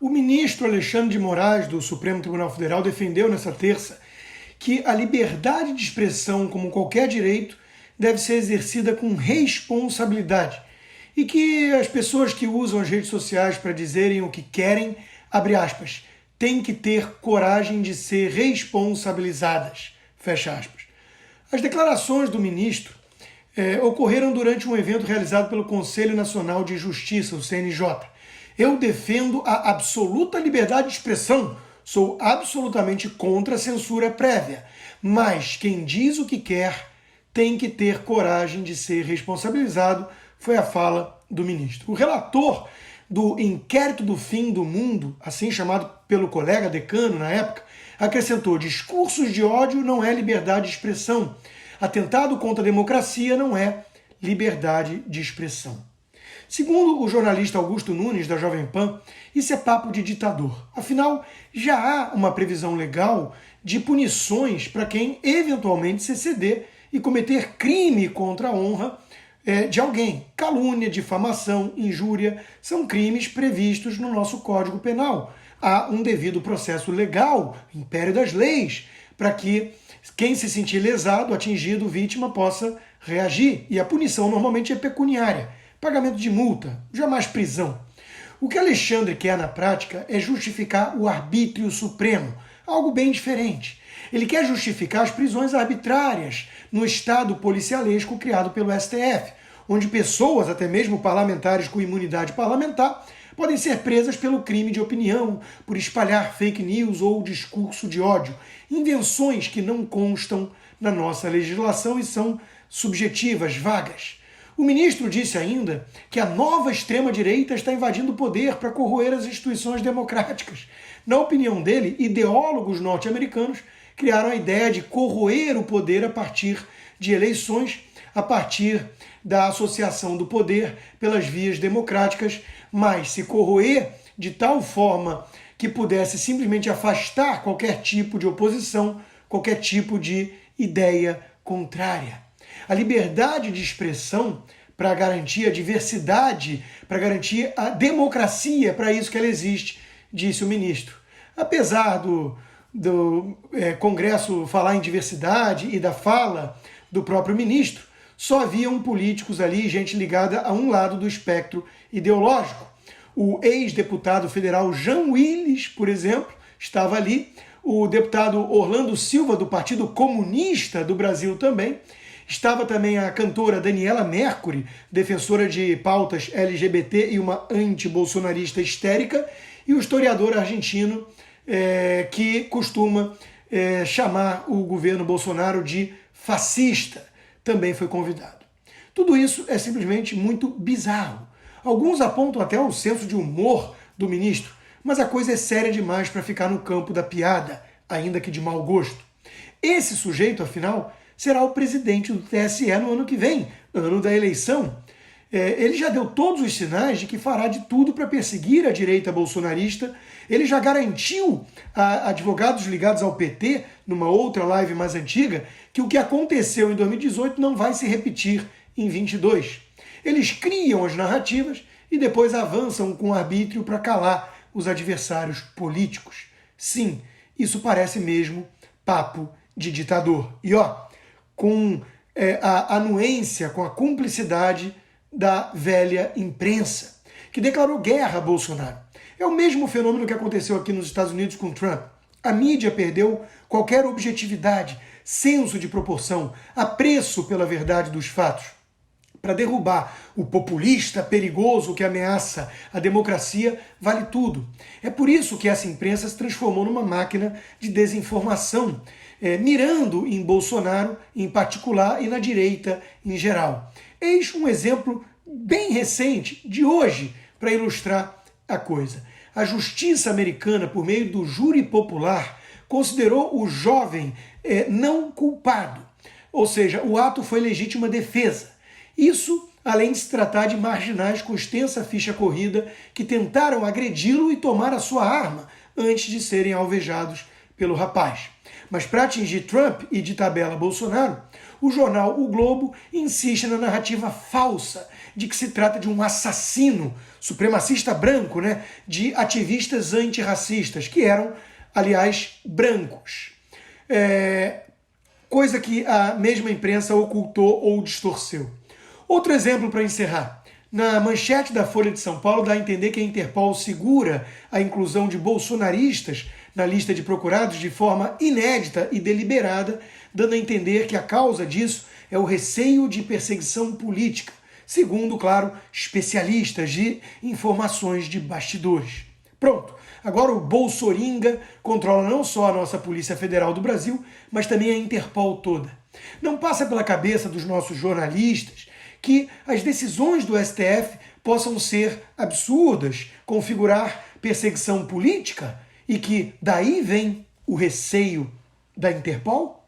O ministro Alexandre de Moraes, do Supremo Tribunal Federal, defendeu nesta terça que a liberdade de expressão, como qualquer direito, deve ser exercida com responsabilidade e que as pessoas que usam as redes sociais para dizerem o que querem, abre aspas, têm que ter coragem de ser responsabilizadas, fecha aspas. As declarações do ministro ocorreram durante um evento realizado pelo Conselho Nacional de Justiça, o CNJ. Eu defendo a absoluta liberdade de expressão, sou absolutamente contra a censura prévia, mas quem diz o que quer tem que ter coragem de ser responsabilizado, foi a fala do ministro. O relator do inquérito do fim do mundo, assim chamado pelo colega decano na época, acrescentou: discursos de ódio não é liberdade de expressão. Atentado contra a democracia não é liberdade de expressão. Segundo o jornalista Augusto Nunes, da Jovem Pan, isso é papo de ditador. Afinal, já há uma previsão legal de punições para quem eventualmente se exceder e cometer crime contra a honra de alguém. Calúnia, difamação, injúria são crimes previstos no nosso Código Penal. Há um devido processo legal, império das leis, para que quem se sentir lesado, atingido, vítima, possa reagir. E a punição normalmente é pecuniária, pagamento de multa, jamais prisão. O que Alexandre quer na prática é justificar o arbítrio supremo, algo bem diferente. Ele quer justificar as prisões arbitrárias no estado policialesco criado pelo STF, onde pessoas, até mesmo parlamentares com imunidade parlamentar, podem ser presas pelo crime de opinião, por espalhar fake news ou discurso de ódio, invenções que não constam na nossa legislação e são subjetivas, vagas. O ministro disse ainda que a nova extrema-direita está invadindo o poder para corroer as instituições democráticas. Na opinião dele, ideólogos norte-americanos criaram a ideia de corroer o poder a partir de eleições, a partir da associação do poder pelas vias democráticas, mas se corroer de tal forma que pudesse simplesmente afastar qualquer tipo de oposição, qualquer tipo de ideia contrária. A liberdade de expressão para garantir a diversidade, para garantir a democracia, para isso que ela existe, disse o ministro. Apesar do Congresso falar em diversidade e da fala do próprio ministro, só haviam políticos ali, gente ligada a um lado do espectro ideológico. O ex-deputado federal Jean Willis, por exemplo, estava ali. O deputado Orlando Silva, do Partido Comunista do Brasil também. Estava também a cantora Daniela Mercury, defensora de pautas LGBT e uma anti-bolsonarista histérica. E o historiador argentino, que costuma chamar o governo Bolsonaro de fascista, também foi convidado. Tudo isso é simplesmente muito bizarro. Alguns apontam até o senso de humor do ministro, mas a coisa é séria demais para ficar no campo da piada, ainda que de mau gosto. Esse sujeito, afinal, será o presidente do TSE no ano que vem, ano da eleição. Ele já deu todos os sinais de que fará de tudo para perseguir a direita bolsonarista. Ele já garantiu a advogados ligados ao PT, numa outra live mais antiga, que o que aconteceu em 2018 não vai se repetir em 2022. Eles criam as narrativas e depois avançam com arbítrio para calar os adversários políticos. Sim, isso parece mesmo papo de ditador. E com a anuência, com a cumplicidade da velha imprensa, que declarou guerra a Bolsonaro. É o mesmo fenômeno que aconteceu aqui nos Estados Unidos com Trump. A mídia perdeu qualquer objetividade, senso de proporção, apreço pela verdade dos fatos. Para derrubar o populista perigoso que ameaça a democracia, vale tudo. É por isso que essa imprensa se transformou numa máquina de desinformação, mirando em Bolsonaro em particular e na direita em geral. Eis um exemplo bem recente, de hoje, para ilustrar a coisa. A justiça americana, por meio do júri popular, considerou o jovem não culpado. Ou seja, o ato foi legítima defesa. Isso, além de se tratar de marginais com extensa ficha corrida que tentaram agredi-lo e tomar a sua arma antes de serem alvejados pelo rapaz. Mas para atingir Trump e de tabela Bolsonaro, o jornal O Globo insiste na narrativa falsa de que se trata de um assassino supremacista branco, de ativistas antirracistas, que eram, aliás, brancos. Coisa que a mesma imprensa ocultou ou distorceu. Outro exemplo para encerrar. Na manchete da Folha de São Paulo dá a entender que a Interpol segura a inclusão de bolsonaristas na lista de procurados de forma inédita e deliberada, dando a entender que a causa disso é o receio de perseguição política, segundo, claro, especialistas de informações de bastidores. Pronto, agora o Bolsoringa controla não só a nossa Polícia Federal do Brasil, mas também a Interpol toda. Não passa pela cabeça dos nossos jornalistas que as decisões do STF possam ser absurdas, configurar perseguição política e que daí vem o receio da Interpol?